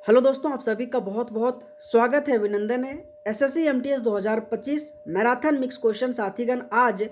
Hello दोस्तों, आप सभी का बहुत बहुत स्वागत है, अभिनंदन है। SSC MTS 2025 marathon mix question साथीगण आज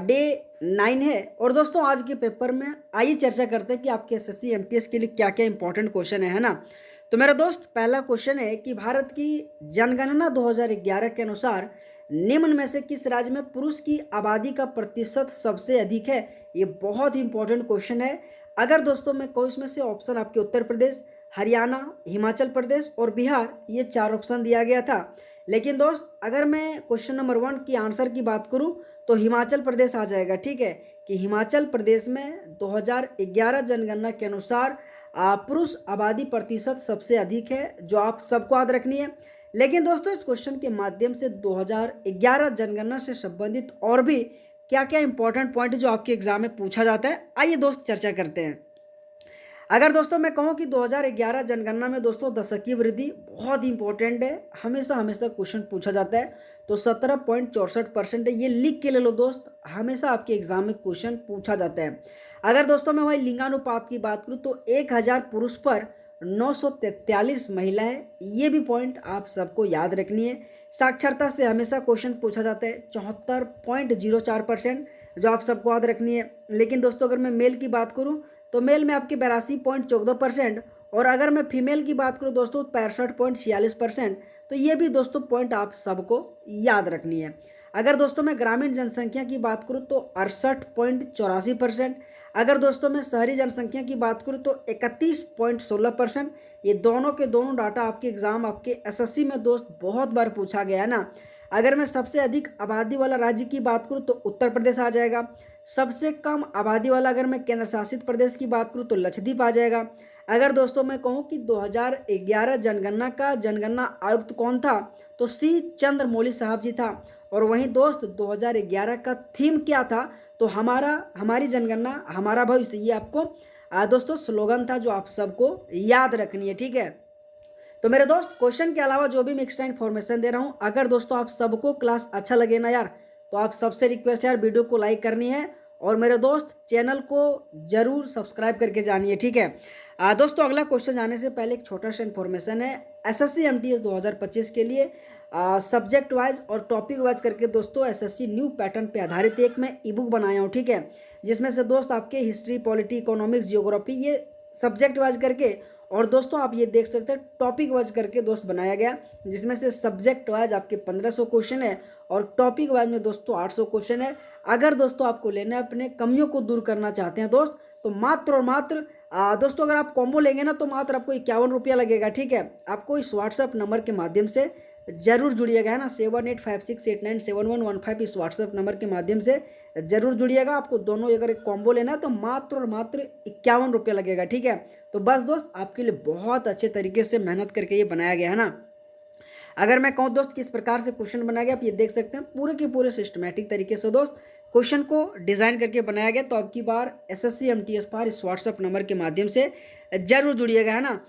डे 9 है। और दोस्तों आज के पेपर में आइए चर्चा करते हैं कि आपके एसएससी एमटीएस के लिए क्या क्या इंपॉर्टेंट क्वेश्चन है ना। तो मेरा दोस्त पहला क्वेश्चन है कि भारत की जनगणना 2011 के अनुसार निम्न में से किस राज्य में पुरुष की आबादी का प्रतिशत सबसे अधिक है। ये बहुत ही इंपॉर्टेंट क्वेश्चन है। अगर दोस्तों मैं कहूँ इसमें से ऑप्शन आपके उत्तर प्रदेश, हरियाणा, हिमाचल प्रदेश और बिहार, ये 4 ऑप्शन दिया गया था। लेकिन दोस्त अगर मैं क्वेश्चन नंबर 1 की आंसर की बात करूं तो हिमाचल प्रदेश आ जाएगा। ठीक है कि हिमाचल प्रदेश में 2011 जनगणना के अनुसार पुरुष आबादी प्रतिशत सबसे अधिक है, जो आप सबको याद रखनी है। लेकिन दोस्तों इस क्वेश्चन के माध्यम से 2011 जनगणना से संबंधित और भी क्या क्या इंपॉर्टेंट पॉइंट जो आपके एग्जाम में पूछा जाता है, आइए दोस्त चर्चा करते हैं। अगर दोस्तों मैं कहूँ कि 2011 जनगणना में दोस्तों दशकीय वृद्धि बहुत इंपॉर्टेंट है, हमेशा हमेशा क्वेश्चन पूछा जाता है। तो 17.64% है, ये लिख के ले लो दोस्त, हमेशा आपके एग्जाम में क्वेश्चन पूछा जाता है। अगर दोस्तों मैं वही लिंगानुपात की बात करूँ तो 1000 पुरुष पर 943 महिलाएं, ये भी पॉइंट आप सबको याद रखनी है। साक्षरता से हमेशा क्वेश्चन पूछा जाता है 74.04%, जो आप सबको याद रखनी है। लेकिन दोस्तों अगर मैं मेल की बात करूँ तो मेल में आपके 82.14%, और अगर मैं फीमेल की बात करूँ दोस्तों 65.46%। तो ये भी दोस्तों पॉइंट आप सबको याद रखनी है। अगर दोस्तों मैं ग्रामीण जनसंख्या की बात करूँ तो 68.84%। अगर दोस्तों मैं शहरी जनसंख्या की बात करूँ तो 31.16%। ये दोनों के दोनों डाटा आपके एग्जाम आपके एसएससी में दोस्त बहुत बार पूछा गया है ना। अगर मैं सबसे अधिक आबादी वाला राज्य की बात करूँ तो उत्तर प्रदेश आ जाएगा। सबसे कम आबादी वाला अगर मैं केंद्र शासित प्रदेश की बात करूँ तो लक्षद्वीप आ जाएगा। अगर दोस्तों मैं कहूँ कि 2011 जनगणना का जनगणना आयुक्त कौन था तो सी चंद्रमौली साहब जी था। और वहीं दोस्त 2011 का थीम क्या था तो हमारी जनगणना हमारा भविष्य, ये आपको दोस्तों स्लोगन था जो आप सबको याद रखनी है। ठीक है, तो मेरे दोस्त क्वेश्चन के अलावा जो भी मैं एक्स्ट्रा इन्फॉर्मेशन दे रहा हूँ, अगर दोस्तों आप सबको क्लास अच्छा लगे ना यार, तो आप सबसे रिक्वेस्ट यार वीडियो को लाइक करनी है और मेरे दोस्त चैनल को जरूर सब्सक्राइब करके जानिए। ठीक है दोस्तों, अगला क्वेश्चन जाने से पहले एक छोटा सा इन्फॉर्मेशन है। एसएससी एमटीएस 2025 के लिए सब्जेक्ट वाइज और टॉपिक वाइज करके दोस्तों एसएससी न्यू पैटर्न पे आधारित एक मैं ई बुक बनाया हूँ। ठीक है, जिसमें से दोस्त आपके हिस्ट्री, पॉलिटी, इकोनॉमिक्स, जियोग्राफी, ये सब्जेक्ट वाइज करके, और दोस्तों आप ये देख सकते हैं टॉपिक वाइज करके दोस्त बनाया गया, जिसमें से सब्जेक्ट वाइज आपके 1500 क्वेश्चन है और टॉपिक वाइज में दोस्तों 800 क्वेश्चन है। अगर दोस्तों आपको लेना है, अपने कमियों को दूर करना चाहते हैं दोस्त, तो मात्र और मात्र दोस्तों अगर आप कॉम्बो लेंगे ना तो मात्र आपको 51 रुपया लगेगा। ठीक है, आपको इस व्हाट्सएप नंबर के माध्यम से जरूर जुड़िएगा, है ना, 7856897115 इस व्हाट्सएप नंबर के माध्यम से जरूर जुड़िएगा। आपको दोनों अगर एक कॉम्बो लेना है तो मात्र और मात्र 51 रुपया लगेगा। ठीक है, तो बस दोस्त आपके लिए बहुत अच्छे तरीके से मेहनत करके ये बनाया गया है ना। अगर मैं कहूँ दोस्त किस प्रकार से क्वेश्चन बनाया गया, आप ये देख सकते हैं पूरे के पूरे सिस्टमेटिक तरीके से दोस्त क्वेश्चन को डिजाइन करके बनाया गया। तो अब की बार एसएससी एमटीएस पर इस व्हाट्सएप नंबर के माध्यम से जरूर जुड़िएगा, है ना।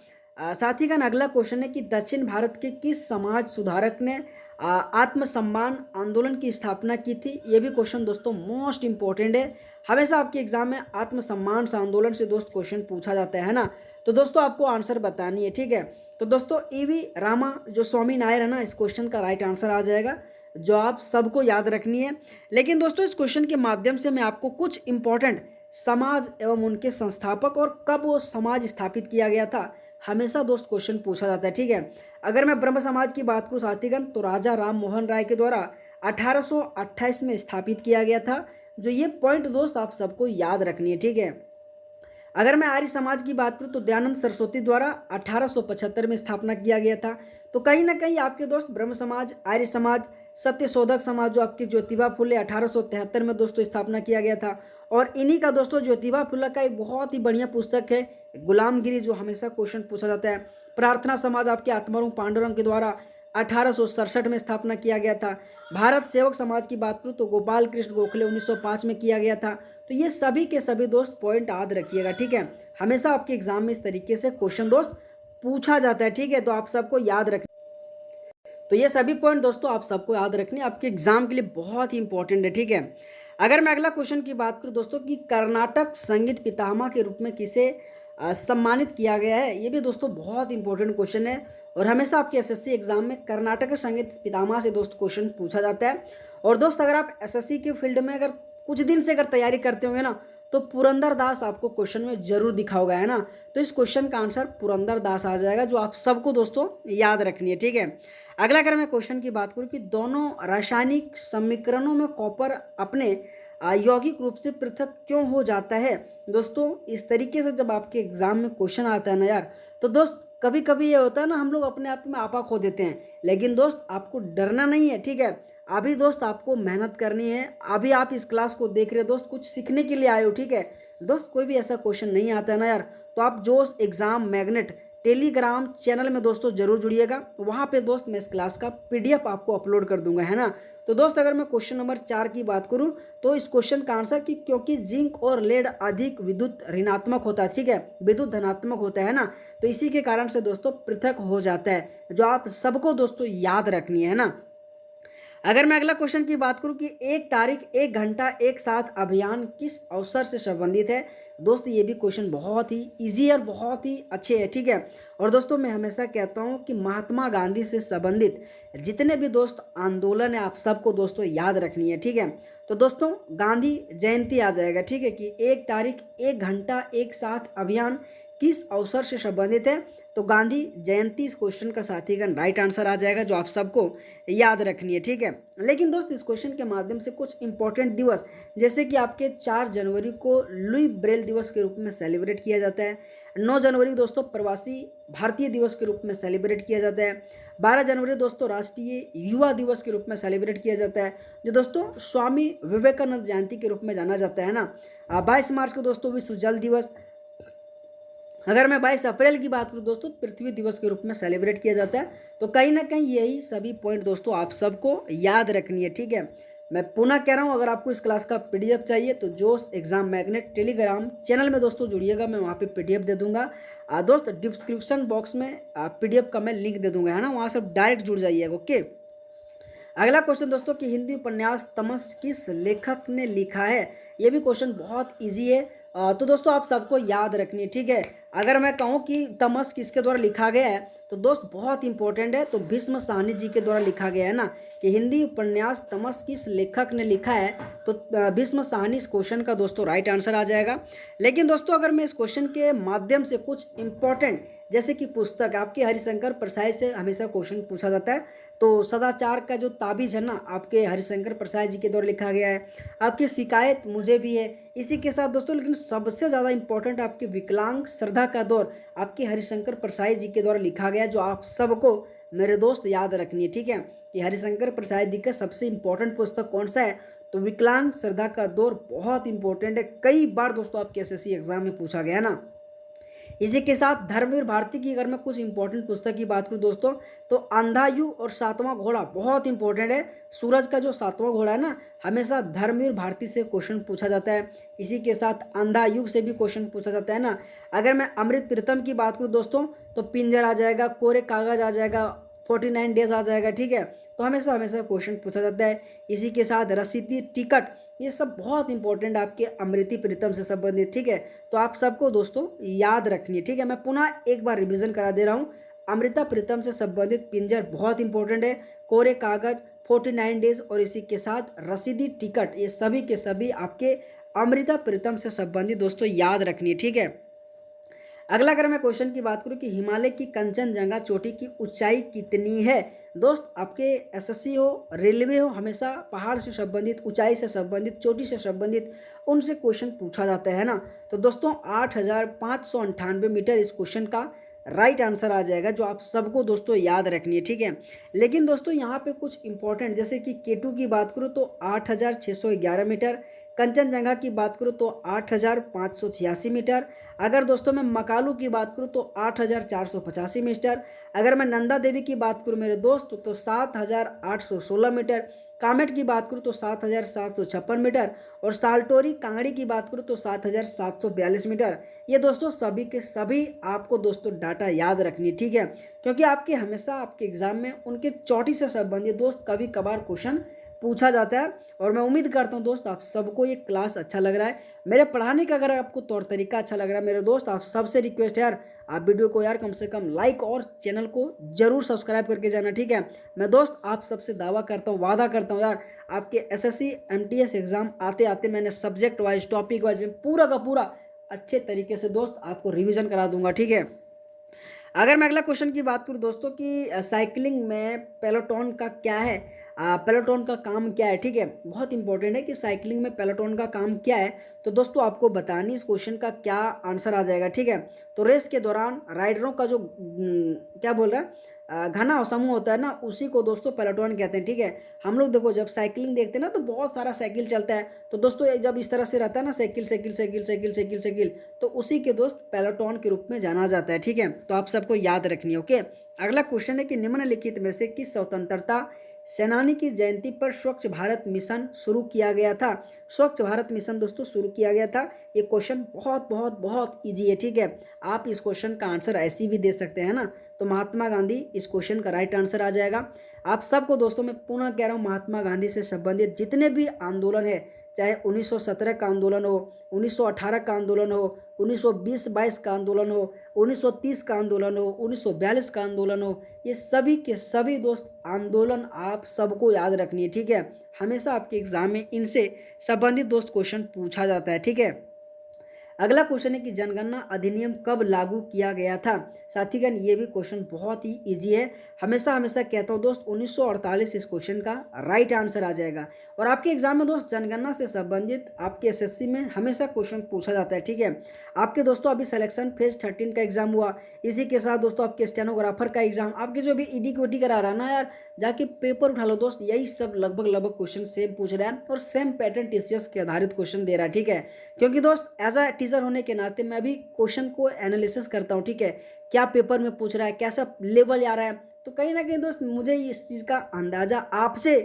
साथ ही का अगला क्वेश्चन है कि दक्षिण भारत के किस समाज सुधारक ने आत्मसम्मान आंदोलन की स्थापना की थी। ये भी क्वेश्चन दोस्तों मोस्ट इंपॉर्टेंट है, हमेशा आपके एग्जाम में आत्मसम्मान आंदोलन से दोस्त क्वेश्चन पूछा जाता है ना। तो दोस्तों आपको आंसर बतानी है। ठीक है, तो दोस्तों ईवी रामा जो स्वामी नायर है ना, इस क्वेश्चन का राइट आंसर आ जाएगा, जो आप सबको याद रखनी है। लेकिन दोस्तों इस क्वेश्चन के माध्यम से मैं आपको कुछ इंपॉर्टेंट समाज एवं उनके संस्थापक और कब वो समाज स्थापित किया गया था, हमेशा दोस्त क्वेश्चन पूछा जाता है। ठीक है, अगर मैं ब्रह्म समाज की बात करूँ साथीगण तो राजा राम मोहन राय के द्वारा 1828 में स्थापित किया गया था, जो ये पॉइंट दोस्त आप सबको याद रखनी है। ठीक है, अगर मैं आर्य समाज की बात करूं तो दयानंद सरस्वती द्वारा 1875 में स्थापना किया गया था। तो कहीं ना कहीं आपके दोस्त ब्रह्म समाज, आर्य समाज, सत्यशोधक समाज जो आपके ज्योतिबा फुले 1873 में दोस्तों स्थापना किया गया था। और इन्हीं का दोस्तों ज्योतिबा फुले का एक बहुत ही बढ़िया पुस्तक है गुलामगिरी, जो हमेशा क्वेश्चन पूछा जाता है। प्रार्थना समाज आपके आत्माराम पांडुरंग के द्वारा 1867 में स्थापना किया गया था। भारत सेवक समाज की बात करूँ तो गोपाल कृष्ण गोखले 1905 में किया गया था। तो ये सभी के सभी दोस्त पॉइंट याद रखिएगा। ठीक है, हमेशा आपके एग्जाम में इस तरीके से क्वेश्चन दोस्त पूछा जाता है। ठीक है, तो आप सबको याद रखना, तो ये सभी पॉइंट दोस्तों आप सबको याद रखने, आपके एग्जाम के लिए बहुत ही इंपॉर्टेंट है। ठीक है, अगर मैं अगला क्वेश्चन की बात करूं दोस्तों कि कर्नाटक संगीत पितामह के रूप में किसे सम्मानित किया गया है? ये भी दोस्तों बहुत इंपॉर्टेंट क्वेश्चन है और हमेशा आपके एसएससी एग्जाम में कर्नाटक संगीत पितामह से दोस्त क्वेश्चन पूछा जाता है। और दोस्त अगर आप एसएससी के फील्ड में अगर कुछ दिन से अगर तैयारी करते होंगे ना, तो पुरंदर दास आपको क्वेश्चन में जरूर दिखा होगा, है ना। तो इस क्वेश्चन का आंसर पुरंदर दास आ जाएगा, जो आप सबको दोस्तों याद रखनी है, ठीक है। अगला अगर मैं क्वेश्चन की बात करूं कि दोनों रासायनिक समीकरणों में कॉपर अपने यौगिक रूप से पृथक क्यों हो जाता है? दोस्तों इस तरीके से जब आपके एग्जाम में क्वेश्चन आता है ना यार, तो दोस्त कभी कभी ये होता है ना, हम लोग अपने आप में आपा खो देते हैं। लेकिन दोस्त आपको डरना नहीं है, ठीक है। अभी दोस्त आपको मेहनत करनी है। अभी आप इस क्लास को देख रहे हो दोस्त, कुछ सीखने के लिए आए हो, ठीक है। दोस्त कोई भी ऐसा क्वेश्चन नहीं आता है ना यार, तो आप जोश एग्जाम मैग्नेट टेलीग्राम चैनल में दोस्तों जरूर जुड़िएगा। वहाँ पे दोस्त मैं इस क्लास का पीडीएफ आपको अपलोड कर दूंगा, है ना। तो दोस्त अगर मैं क्वेश्चन नंबर 4 की बात करूं, तो इस क्वेश्चन का आंसर कि क्योंकि जिंक और लेड अधिक विद्युत ऋणात्मक होता है, ठीक है, विद्युत धनात्मक होता है ना, तो इसी के कारण से दोस्तों पृथक हो जाता है, जो आप सबको दोस्तों याद रखनी है ना। अगर मैं अगला क्वेश्चन की बात करूं कि एक तारीख एक घंटा एक साथ अभियान किस अवसर से संबंधित है? दोस्त ये भी क्वेश्चन बहुत ही इजी और बहुत ही अच्छे है, ठीक है। और दोस्तों मैं हमेशा कहता हूं कि महात्मा गांधी से संबंधित जितने भी दोस्त आंदोलन है, आप सबको दोस्तों याद रखनी है, ठीक है। तो दोस्तों गांधी जयंती आ जाएगा, ठीक है, कि एक तारीख एक घंटा एक साथ अभियान किस अवसर से संबंधित है? तो गांधी जयंती इस क्वेश्चन का साथीगण राइट आंसर आ जाएगा, जो आप सबको याद रखनी है, ठीक है। लेकिन दोस्त इस क्वेश्चन के माध्यम से कुछ इंपॉर्टेंट दिवस, जैसे कि आपके 4 जनवरी को लुई ब्रेल दिवस के रूप में सेलिब्रेट किया जाता है। 9 जनवरी दोस्तों प्रवासी भारतीय दिवस के रूप में सेलिब्रेट किया जाता है। 12 जनवरी दोस्तों राष्ट्रीय युवा दिवस के रूप में सेलिब्रेट किया जाता है, जो दोस्तों स्वामी विवेकानंद जयंती के रूप में जाना जाता है ना। 22 मार्च को दोस्तों विश्व जल दिवस। अगर मैं 22 अप्रैल की बात करूं दोस्तों, पृथ्वी दिवस के रूप में सेलिब्रेट किया जाता है। तो कहीं ना कहीं यही सभी पॉइंट दोस्तों आप सबको याद रखनी है, ठीक है। मैं पुनः कह रहा हूं, अगर आपको इस क्लास का पीडीएफ चाहिए तो जोश एग्जाम मैग्नेट टेलीग्राम चैनल में दोस्तों जुड़िएगा, मैं वहां पे पीडीएफ दे दूंगा। दोस्त डिस्क्रिप्शन बॉक्स में पीडीएफ का मैं लिंक दे दूंगा, है ना, वहां से डायरेक्ट जुड़ जाइएगा, ओके। अगला क्वेश्चन दोस्तों कि हिंदी उपन्यास तमस किस लेखक ने लिखा है? ये भी क्वेश्चन बहुत इजी है। तो दोस्तों आप सबको याद रखनी है, ठीक है। अगर मैं कहूँ कि तमस किसके द्वारा लिखा गया है, तो दोस्त बहुत इंपॉर्टेंट है, तो भीष्म साहनी जी के द्वारा लिखा गया है ना, कि हिंदी उपन्यास तमस किस लेखक ने लिखा है? तो भीष्म साहनी इस क्वेश्चन का दोस्तों राइट आंसर आ जाएगा। लेकिन दोस्तों अगर मैं इस क्वेश्चन के माध्यम से कुछ इंपॉर्टेंट, जैसे कि पुस्तक आपके हरिशंकर प्रसाद से हमेशा क्वेश्चन पूछा जाता है, तो सदाचार का जो ताबीज है ना, आपके हरिशंकर प्रसाद जी के द्वारा लिखा गया है। आपकी शिकायत मुझे भी है, इसी के साथ दोस्तों लेकिन सबसे ज़्यादा इंपॉर्टेंट आपके विकलांग श्रद्धा का दौर आपके हरिशंकर प्रसाद जी के द्वारा लिखा गया है, जो आप सबको मेरे दोस्त याद रखनी है, ठीक है, कि हरिशंकर प्रसाद जी का सबसे इंपॉर्टेंट पुस्तक कौन सा है? तो विकलांग श्रद्धा का दौर बहुत इंपॉर्टेंट है, कई बार दोस्तों आपके एसएससी एग्जाम में पूछा गया ना। इसी के साथ धर्मवीर भारती की अगर मैं कुछ इंपॉर्टेंट पुस्तक की बात करूं दोस्तों, तो अंधा युग और सातवां घोड़ा बहुत इंपॉर्टेंट है। सूरज का जो सातवां घोड़ा है ना, हमेशा धर्मवीर भारती से क्वेश्चन पूछा जाता है। इसी के साथ अंधा युग से भी क्वेश्चन पूछा जाता है ना। अगर मैं अमृत प्रीतम की बात करूँ दोस्तों, तो पिंजर आ जाएगा, कोरे कागज आ जाएगा, 49 डेज आ जाएगा, ठीक है। तो हमेशा हमेशा क्वेश्चन पूछा जाता है। इसी के साथ रसीदी टिकट, ये सब बहुत इंपॉर्टेंट आपके अमृति प्रीतम से संबंधित, ठीक है। तो आप सबको दोस्तों याद रखनी है, ठीक है। मैं पुनः एक बार रिवीजन करा दे रहा हूँ। अमृता प्रीतम से संबंधित पिंजर बहुत इंपॉर्टेंट है, कोरे कागज, 49 डेज और इसी के साथ रसीदी टिकट, ये सभी के सभी आपके अमृता प्रीतम से संबंधित दोस्तों याद रखनी है, ठीक है। अगला अगर मैं क्वेश्चन की बात करूं कि हिमालय की कंचनजंगा चोटी की ऊंचाई कितनी है? दोस्त आपके एसएससी हो, रेलवे हो, हमेशा पहाड़ से संबंधित, ऊंचाई से संबंधित, चोटी से संबंधित उनसे क्वेश्चन पूछा जाता है ना। तो दोस्तों 8,598 मीटर इस क्वेश्चन का राइट आंसर आ जाएगा, जो आप सबको दोस्तों याद रखनी है, ठीक है। लेकिन दोस्तों यहाँ पे कुछ इंपॉर्टेंट, जैसे कि केटू की बात करूँ तो 8,611 मीटर, कंचनजंगा की बात करूँ तो 8,586 मीटर। अगर दोस्तों मैं मकालू की बात करूँ तो 8,485 मीटर। अगर मैं नंदा देवी की बात करूँ मेरे दोस्त तो 7,816 मीटर। कामेट की बात करूँ तो 7,756 मीटर और साल्टोरी कांगड़ी की बात करूँ तो 7,742 मीटर। ये दोस्तों सभी के सभी आपको दोस्तों डाटा याद रखनी है, ठीक है, क्योंकि आपके हमेशा आपके एग्जाम में उनके चोटी से संबंधित दोस्त कभी कभार क्वेश्चन पूछा जाता है। और मैं उम्मीद करता हूँ दोस्त आप सबको ये क्लास अच्छा लग रहा है। मेरे पढ़ाने का अगर आपको तौर तरीका अच्छा लग रहा है मेरे दोस्त, आप सबसे रिक्वेस्ट है यार, आप वीडियो को यार कम से कम लाइक और चैनल को जरूर सब्सक्राइब करके जाना, ठीक है। मैं दोस्त आप सबसे दावा करता हूँ, वादा करता हूँ यार, आपके एसएससी एमटीएस एग्जाम आते आते मैंने सब्जेक्ट वाइज टॉपिक वाइज पूरा का पूरा अच्छे तरीके से दोस्त आपको रिवीजन करा दूंगा, ठीक है। अगर मैं अगला क्वेश्चन की बात करूँ दोस्तों कि साइकिलिंग में पेलोटोन का क्या है, पेलोटोन का काम क्या है, ठीक है। बहुत इंपॉर्टेंट है कि साइकिलिंग में पेलोटोन का काम क्या है। तो दोस्तों आपको बतानी इस क्वेश्चन का क्या आंसर आ जाएगा, ठीक है। तो रेस के दौरान राइडरों का जो क्या बोल रहा है घना समूह होता है ना, उसी को दोस्तों पेलोटोन कहते हैं, ठीक है। हम लोग देखो जब साइकिलिंग देखते हैं ना तो बहुत सारा साइकिल चलता है, तो दोस्तों ये जब इस तरह से रहता है ना, cycle cycle cycle cycle cycle cycle, तो उसी के दोस्त पेलोटोन के रूप में जाना जाता है, ठीक है। तो आप सबको याद रखनी है, ओके। अगला क्वेश्चन है कि निम्नलिखित में से किस स्वतंत्रता सेनानी की जयंती पर स्वच्छ भारत मिशन शुरू किया गया था। स्वच्छ भारत मिशन दोस्तों शुरू किया गया था। ये क्वेश्चन बहुत बहुत बहुत इजी है, ठीक है। आप इस क्वेश्चन का आंसर ऐसे भी दे सकते हैं ना, तो महात्मा गांधी इस क्वेश्चन का राइट आंसर आ जाएगा। आप सबको दोस्तों मैं पुनः कह रहा हूँ, महात्मा गांधी से संबंधित जितने भी आंदोलन है, चाहे 1917 का आंदोलन हो, 1918 का आंदोलन हो, 1920-22 का आंदोलन हो, 1930 का आंदोलन हो, 1942 का आंदोलन हो, ये सभी के सभी दोस्त आंदोलन आप सबको याद रखनी है, ठीक है। हमेशा आपके एग्जाम में इनसे संबंधित दोस्त क्वेश्चन पूछा जाता है, ठीक है। अगला क्वेश्चन है कि जनगणना अधिनियम कब लागू किया गया था। साथीगण ये भी क्वेश्चन बहुत ही इजी है, हमेशा हमेशा कहता हूँ दोस्त 1948 इस क्वेश्चन का राइट आंसर आ जाएगा। और आपके एग्जाम में दोस्त जनगणना से संबंधित आपके एसएससी में हमेशा क्वेश्चन पूछा जाता है, ठीक है। आपके दोस्तों अभी सिलेक्शन फेज 13 का एग्जाम हुआ, इसी के साथ दोस्तों आपके स्टेनोग्राफर का एग्जाम, आपके जो अभी ईडी क्यूटी करा रहा है ना यार, जाके पेपर उठा लो दोस्त, यही सब लगभग लगभग क्वेश्चन सेम पूछ रहा है और सेम पैटर्न टीसीएस के आधारित क्वेश्चन दे रहा है, ठीक है। क्योंकि दोस्त एज अ टीचर होने के नाते मैं भी क्वेश्चन को एनालिसिस करता हूँ, ठीक है। क्या पेपर में पूछ रहा है, कैसा लेवल आ रहा है, तो कहीं ना कहीं दोस्त मुझे इस चीज़ का अंदाजा आपसे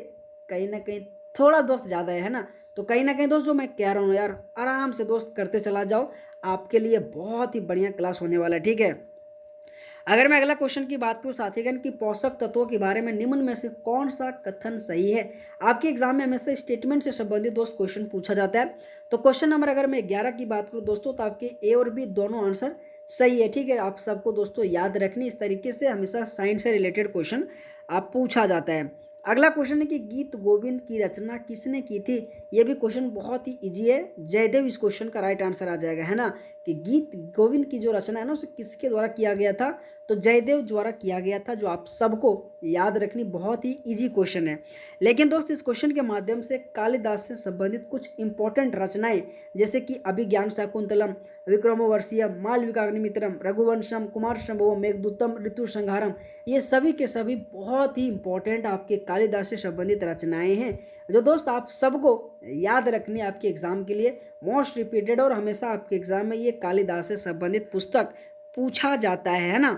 कहीं ना कहीं थोड़ा दोस्त ज़्यादा है ना। तो कहीं ना कहीं दोस्त जो मैं कह रहा हूँ यार, आराम से दोस्त करते चला जाओ, आपके लिए बहुत ही बढ़िया क्लास होने वाला है, ठीक है। अगर मैं अगला क्वेश्चन की बात करूं साथीगण कि पोषक तत्वों के बारे में निम्न में से कौन सा कथन सही है। आपके एग्जाम में हमेशा स्टेटमेंट से संबंधित दोस्त क्वेश्चन पूछा जाता है। तो क्वेश्चन नंबर अगर मैं 11 की बात करूं दोस्तों, तो आपके ए और बी दोनों आंसर सही है, ठीक है। आप सबको दोस्तों याद रखनी, इस तरीके से हमेशा साइंस से रिलेटेड क्वेश्चन आप पूछा जाता है। अगला क्वेश्चन है कि गीत गोविंद की रचना किसने की थी। ये भी क्वेश्चन बहुत ही इजी है, जयदेव इस क्वेश्चन का राइट आंसर आ जाएगा, है ना। कि गीत गोविंद की जो रचना है ना उसे किसके द्वारा किया गया था, तो जयदेव द्वारा किया गया था, जो आप सबको याद रखनी, बहुत ही इजी क्वेश्चन है। लेकिन दोस्त इस क्वेश्चन के माध्यम से कालिदास से संबंधित कुछ इंपॉर्टेंट रचनाएं जैसे कि अभिज्ञान शाकुंतलम, विक्रमोर्वशीयम, मालविकाग्निमित्रम, रघुवंशम, कुमार संभवम, मेघदूतम, ऋतु संहारम, ये सभी के सभी बहुत ही इंपॉर्टेंट आपके कालिदास से संबंधित रचनाएं हैं, जो दोस्त आप सबको याद रखनी है आपके एग्जाम के लिए मोस्ट रिपीटेड, और हमेशा आपके एग्जाम में ये कालिदास से संबंधित पुस्तक पूछा जाता है ना।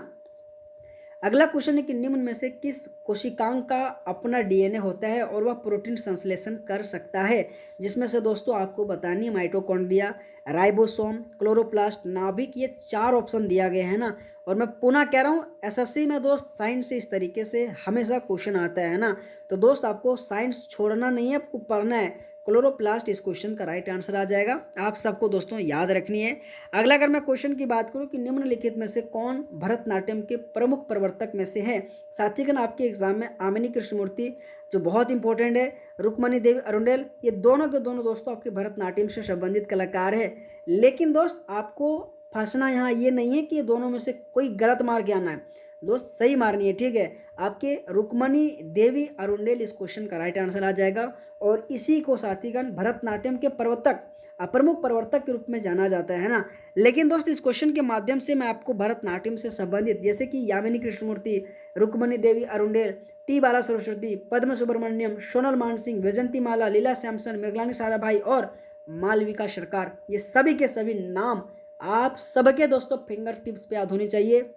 अगला क्वेश्चन है कि निम्न में से किस कोशिकांग का अपना डीएनए होता है और वह प्रोटीन संश्लेषण कर सकता है। जिसमें से दोस्तों आपको बतानी है माइटोकॉन्ड्रिया, राइबोसोम, क्लोरोप्लास्ट, नाभिक, ये 4 ऑप्शन दिया गया है ना। और मैं पुनः कह रहा हूँ एसएससी में दोस्त साइंस से इस तरीके से हमेशा क्वेश्चन आता है ना, तो दोस्त आपको साइंस छोड़ना नहीं है, आपको पढ़ना है। क्लोरोप्लास्ट इस क्वेश्चन का राइट आंसर आ जाएगा, आप सबको दोस्तों याद रखनी है। अगला अगर मैं क्वेश्चन की बात करूं कि निम्नलिखित में से कौन भरतनाट्यम के प्रमुख प्रवर्तक में से है। साथीगण आपके एग्जाम में आमिनी कृष्णमूर्ति जो बहुत इंपॉर्टेंट है, रुक्मणी देवी अरुंडेल, ये दोनों के दोनों दोस्तों आपके भरतनाट्यम से संबंधित कलाकार है। लेकिन दोस्त आपको फंसना यहाँ ये नहीं है कि ये दोनों में से कोई गलत मार के आना है, दोस्त सही मारनी है, ठीक है। आपके रुक्मणी देवी अरुंडेल इस क्वेश्चन का राइट आंसर आ जाएगा। और इसी को साथीगण भरतनाट्यम के प्रवर्तक, प्रमुख प्रवर्तक के रूप में जाना जाता है ना। लेकिन दोस्त इस क्वेश्चन के माध्यम से मैं आपको भरतनाट्यम से संबंधित जैसे कि यामिनी कृष्णमूर्ति, रुक्मणी देवी अरुंडेल, टी बाला सरस्वती, पद्म सुब्रमण्यम, सोनल मानसिंह, वैजंती माला, लीला सैमसन, मृगलानी साराभाई और मालविका सरकार, ये सभी के सभी नाम आप सबके दोस्तों फिंगर टिप्स पे याद होनी चाहिए,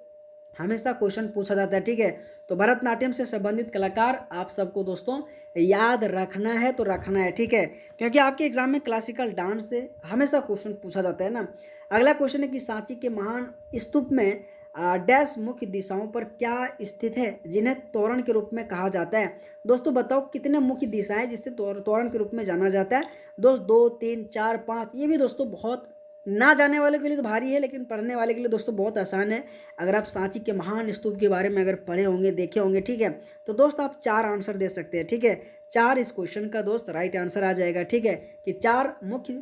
हमेशा क्वेश्चन पूछा जाता है, ठीक है। तो भरतनाट्यम से संबंधित कलाकार आप सबको दोस्तों याद रखना है, तो रखना है, ठीक है, क्योंकि आपके एग्जाम में क्लासिकल डांस से हमेशा क्वेश्चन पूछा जाता है ना। अगला क्वेश्चन है कि सांची के महान स्तूप में डैश मुख्य दिशाओं पर क्या स्थित है जिन्हें तोरण के रूप में कहा जाता है। दोस्तों बताओ कितने मुख्य दिशाएं जिससे तोरण के रूप में जाना जाता है। दोस्त 2, 3, 4, 5, ये भी दोस्तों बहुत ना जाने वाले के लिए तो भारी है, लेकिन पढ़ने वाले के लिए दोस्तों बहुत आसान है। अगर आप सांची के महान स्तूप के बारे में अगर पढ़े होंगे, देखे होंगे, ठीक है, तो दोस्त आप 4 आंसर दे सकते हैं। ठीक है, 4 इस क्वेश्चन का दोस्त राइट आंसर आ जाएगा। ठीक है, कि 4 मुख्य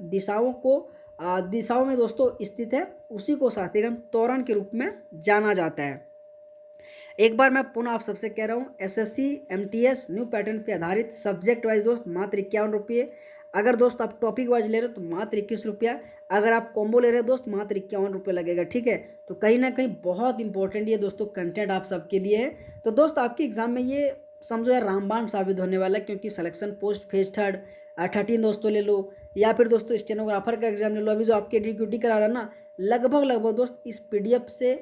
दिशाओं में दोस्तों स्थित है, उसी को साथीगण तोरण के रूप में जाना जाता है। एक बार मैं पुनः आप सबसे कह रहा हूँ, एसएससी एमटीएस न्यू पैटर्न पे आधारित सब्जेक्ट वाइज दोस्त मात्र 51 रुपये। अगर दोस्त आप टॉपिक वाइज ले रहे हो तो मात्र 21 रुपया। अगर आप कॉम्बो ले रहे हो दोस्त मात्र 51 रुपये लगेगा। ठीक है, तो कहीं ना कहीं बहुत इंपॉर्टेंट ये दोस्तों कंटेंट आप सबके लिए है। तो दोस्त आपके एग्जाम में ये समझो यार रामबाण साबित होने वाला है, क्योंकि सिलेक्शन पोस्ट फेज 13 दोस्तों ले लो, या फिर दोस्तों स्टेनोग्राफर का एग्जाम ले लो। अभी जो आपके ड्यूटी करा रहा ना, लगभग दोस्त इस पीडीएफ से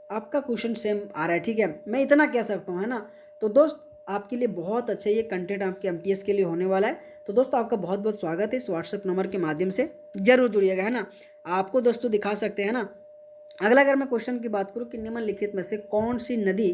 आपका क्वेश्चन सेम आ रहा है। ठीक है, मैं इतना कह सकता हूँ, है ना। तो दोस्त आपके लिए बहुत अच्छा ये कंटेंट आपके एमटीएस के लिए होने वाला है। तो दोस्तों आपका बहुत बहुत स्वागत है। इस व्हाट्सएप नंबर के माध्यम से जरूर जुड़िएगा, है ना। आपको दोस्तों दिखा सकते हैं ना। अगला अगर मैं क्वेश्चन की बात करूँ कि निम्नलिखित में से कौन सी नदी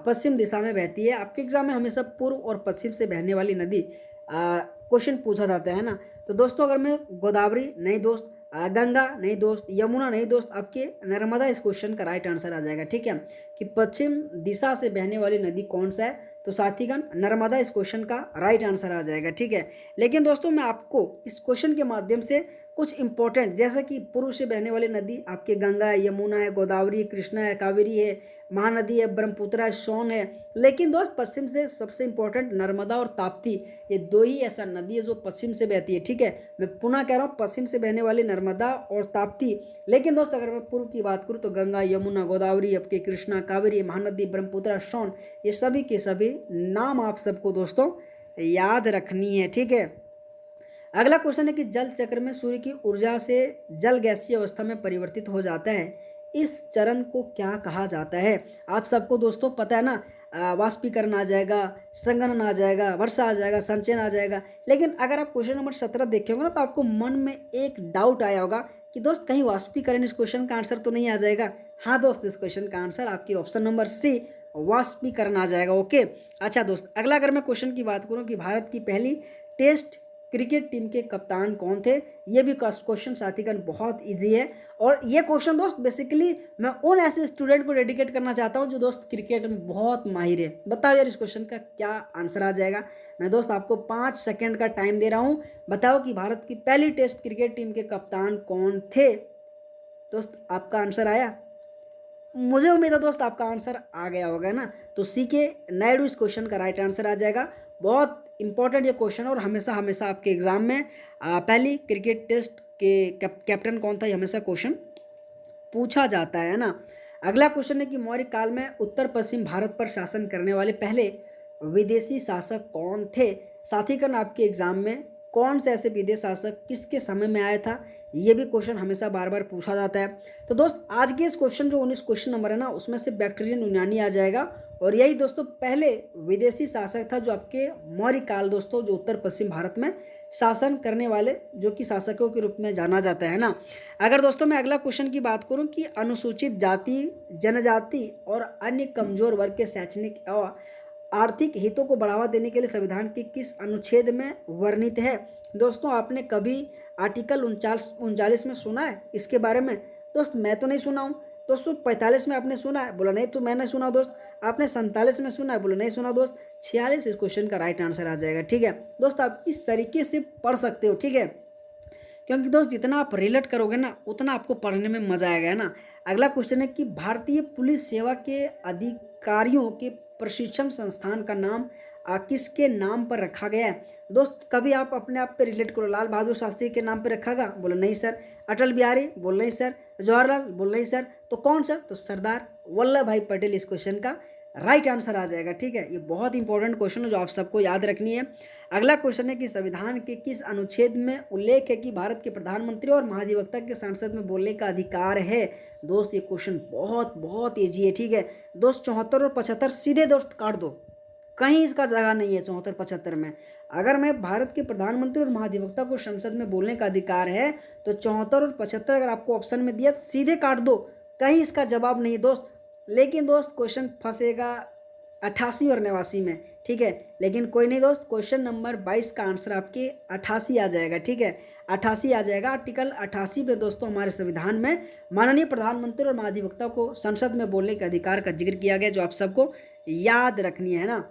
पश्चिम दिशा में बहती है। आपके एग्जाम में हमेशा पूर्व और पश्चिम से बहने वाली नदी क्वेश्चन पूछा जाता है ना। तो दोस्तों अगर मैं गोदावरी नहीं दोस्त, गंगा नहीं दोस्त, यमुना नहीं दोस्त, आपके नर्मदा इस क्वेश्चन का राइट आंसर आ जाएगा। ठीक है, कि पश्चिम दिशा से बहने वाली नदी कौन सा है, तो साथीगण नर्मदा इस क्वेश्चन का राइट आंसर आ जाएगा। ठीक है, लेकिन दोस्तों मैं आपको इस क्वेश्चन के माध्यम से कुछ इंपॉर्टेंट, जैसे कि पूर्व से बहने वाली नदी आपके गंगा है, यमुना है, गोदावरी, कृष्णा है, कावेरी है, महानदी है, ब्रह्मपुत्र है, सोन है। लेकिन दोस्त पश्चिम से सबसे इंपॉर्टेंट नर्मदा और ताप्ती, ये 2 ही ऐसा नदी है जो पश्चिम से बहती है। ठीक है, मैं पुनः कह रहा हूँ, पश्चिम से बहने वाली नर्मदा और ताप्ती। लेकिन दोस्त अगर मैं पूर्व की बात करूँ तो गंगा, यमुना, गोदावरी, आपके कृष्णा, कावेरी, महानदी, ब्रह्मपुत्र, सोन, ये सभी के सभी नाम आप सबको दोस्तों याद रखनी है। ठीक है, अगला क्वेश्चन है कि जल चक्र में सूर्य की ऊर्जा से जल गैसीय अवस्था में परिवर्तित हो जाता है, इस चरण को क्या कहा जाता है। आप सबको दोस्तों पता है ना, वाष्पीकरण आ जाएगा, संघनन आ जाएगा, वर्षा आ जाएगा, संचयन आ जाएगा। लेकिन अगर आप क्वेश्चन नंबर 17 देखे होंगे ना, तो आपको मन में एक डाउट आया होगा कि दोस्त कहीं वाष्पीकरण इस क्वेश्चन का आंसर तो नहीं आ जाएगा। हाँ दोस्त, इस क्वेश्चन का आंसर आपकी ऑप्शन नंबर सी वाष्पीकरण आ जाएगा। ओके, अच्छा दोस्त, अगला अगर मैं क्वेश्चन की बात करूँ कि भारत की पहली टेस्ट क्रिकेट टीम के कप्तान कौन थे, ये भी क्वेश्चन साथीगण बहुत इजी है। और ये क्वेश्चन दोस्त बेसिकली मैं उन ऐसे स्टूडेंट को डेडिकेट करना चाहता हूँ जो दोस्त क्रिकेट में बहुत माहिर है। बताओ यार इस क्वेश्चन का क्या आंसर आ जाएगा। मैं दोस्त आपको 5 सेकंड का टाइम दे रहा हूँ, बताओ कि भारत की पहली टेस्ट क्रिकेट टीम के कप्तान कौन थे। दोस्त आपका आंसर आया, मुझे उम्मीद है दोस्त आपका आंसर आ गया होगा ना। तो सी के नायडू इस क्वेश्चन का राइट आंसर आ जाएगा। बहुत इंपॉर्टेंट ये क्वेश्चन, और हमेशा हमेशा आपके एग्जाम में पहली क्रिकेट टेस्ट के कैप्टन कौन था, ये हमेशा क्वेश्चन पूछा जाता है ना। अगला क्वेश्चन है कि मौर्य काल में उत्तर पश्चिम भारत पर शासन करने वाले पहले विदेशी शासक कौन थे। साथीगण आपके एग्जाम में कौन से ऐसे विदेशी शासक किसके समय में आया था, ये भी क्वेश्चन हमेशा बार बार पूछा जाता है। तो दोस्त आज के इस क्वेश्चन जो 19 क्वेश्चन नंबर है ना, उसमें से बैक्टीरियन यूनानी आ जाएगा। और यही दोस्तों पहले विदेशी शासक था जो आपके मौर्य काल दोस्तों, जो उत्तर पश्चिम भारत में शासन करने वाले, जो कि शासकों के रूप में जाना जाता है ना। अगर दोस्तों मैं अगला क्वेश्चन की बात करूं कि अनुसूचित जाति, जनजाति और अन्य कमजोर वर्ग के शैक्षणिक एवं आर्थिक हितों को बढ़ावा देने के लिए संविधान के किस अनुच्छेद में वर्णित है। दोस्तों आपने कभी आर्टिकल 39 में सुना है इसके बारे में। दोस्त मैं तो नहीं सुना हूँ। दोस्तों 45 में आपने सुना है, बोला नहीं तो मैंने सुना दोस्त। आपने 47 में सुना है, बोला नहीं सुना दोस्त। 46 इस क्वेश्चन का राइट आंसर आ जाएगा। ठीक है दोस्त, आप इस तरीके से पढ़ सकते हो। ठीक है, क्योंकि दोस्त जितना आप रिलेट करोगे ना, उतना आपको पढ़ने में मजा आएगा, है ना। अगला क्वेश्चन है कि भारतीय पुलिस सेवा के अधिकारियों के प्रशिक्षण संस्थान का नाम किसके नाम पर रखा गया है। दोस्त कभी आप अपने आप पे रिलेट करो, लाल बहादुर शास्त्री के नाम पे रखा गया, बोलो नहीं सर। अटल बिहारी, बोल नहीं सर। जवाहरलाल, बोल नहीं सर। तो कौन सर, तो सरदार वल्लभ भाई पटेल इस क्वेश्चन का राइट आंसर आ जाएगा। ठीक है, ये बहुत इंपॉर्टेंट क्वेश्चन है जो आप सबको याद रखनी है। अगला क्वेश्चन है कि संविधान के किस अनुच्छेद में उल्लेख है कि भारत के प्रधानमंत्री और महाधिवक्ता के संसद में बोलने का अधिकार है। दोस्त ये क्वेश्चन बहुत बहुत ईजी है। ठीक है दोस्त, 74 और 75 सीधे दोस्त काट दो, कहीं इसका जगह नहीं है 74 75 में। अगर मैं भारत के प्रधानमंत्री और महाधिवक्ता को संसद में बोलने का अधिकार है, तो 74 और 75 अगर आपको ऑप्शन में दिया सीधे काट दो, कहीं इसका जवाब नहीं दोस्त। लेकिन दोस्त क्वेश्चन फंसेगा 88 और 89 में, ठीक है। लेकिन कोई नहीं दोस्त, क्वेश्चन नंबर 22 का आंसर आपके 88 आ जाएगा, ठीक है। 88 आ जाएगा। आर्टिकल 88 में दोस्तों हमारे संविधान में माननीय प्रधानमंत्री और महाधिवक्ता को संसद में बोलने के अधिकार का जिक्र किया गया, जो आप सबको याद रखनी है ना।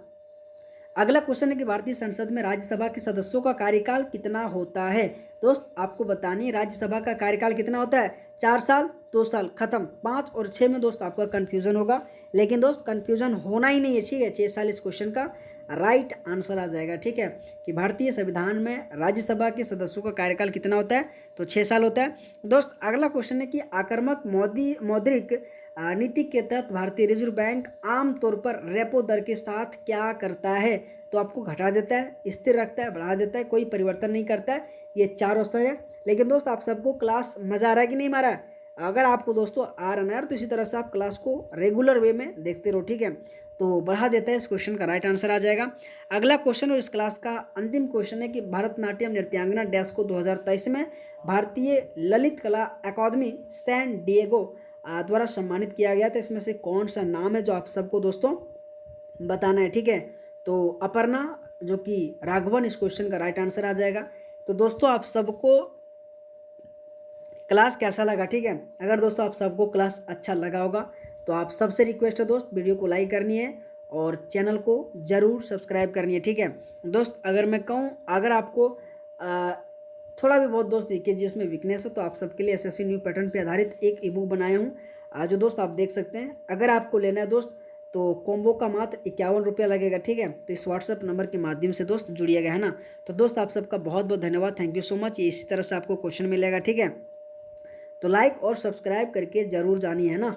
अगला क्वेश्चन है कि भारतीय संसद में राज्यसभा के सदस्यों का कार्यकाल कितना होता है। दोस्त आपको बतानी है राज्यसभा का कार्यकाल कितना होता है। 4 साल, 2 साल, खत्म। 5 और 6 में दोस्त आपका कंफ्यूजन होगा, लेकिन दोस्त कंफ्यूजन होना ही नहीं है, ठीक है। 6 साल इस क्वेश्चन का राइट आंसर आ जाएगा, ठीक है, कि भारतीय संविधान में राज्यसभा के सदस्यों का कार्यकाल कितना होता है, तो 6 साल होता है। दोस्त अगला क्वेश्चन है कि आक्रामक मौद्रिक नीति के तहत भारतीय रिजर्व बैंक आमतौर पर रेपो दर के साथ क्या करता है, तो आपको घटा देता है, स्थिर रखता है, बढ़ा देता है, कोई परिवर्तन नहीं करता है। ये 4 ऑप्शन है। लेकिन दोस्त आप सबको क्लास मजा आ रहा है कि नहीं आ रहा है। अगर आपको दोस्तों आ रहा है यार, तो इसी तरह से आप क्लास को रेगुलर वे में देखते रहो, ठीक है। तो बढ़ा देता है, इस क्वेश्चन का राइट आंसर आ जाएगा। अगला क्वेश्चन और इस क्लास का अंतिम क्वेश्चन है कि भरतनाट्यम नृत्यांगना डैश को 2023 में भारतीय ललित कला अकादमी सैन डिएगो द्वारा सम्मानित किया गया था। इसमें से कौन सा नाम है जो आप सबको दोस्तों बताना है, ठीक है। तो अपर्णा जो कि राघवन, इस क्वेश्चन का राइट आंसर आ जाएगा। तो दोस्तों आप सबको क्लास कैसा लगा, ठीक है। अगर दोस्तों आप सबको क्लास अच्छा लगा होगा तो आप सबसे रिक्वेस्ट है दोस्त, वीडियो को लाइक करनी है और चैनल को ज़रूर सब्सक्राइब करनी है, ठीक है। दोस्त अगर मैं कहूँ, अगर आपको थोड़ा भी बहुत दोस्त देखिए जिसमें वीकनेस हो, तो आप सबके लिए एसएससी न्यू पैटर्न पे आधारित एक ई बुक बनाया हूँ, जो दोस्त आप देख सकते हैं। अगर आपको लेना है दोस्त तो कॉम्बो का मात्र 51 रुपया लगेगा, ठीक है। तो इस व्हाट्सएप नंबर के माध्यम से दोस्त जुड़िएगा, है ना। तो दोस्त आप सबका बहुत बहुत धन्यवाद, थैंक यू सो मच। ये इसी तरह से आपको क्वेश्चन मिलेगा, ठीक है। तो लाइक और सब्सक्राइब करके ज़रूर जानिए, है ना।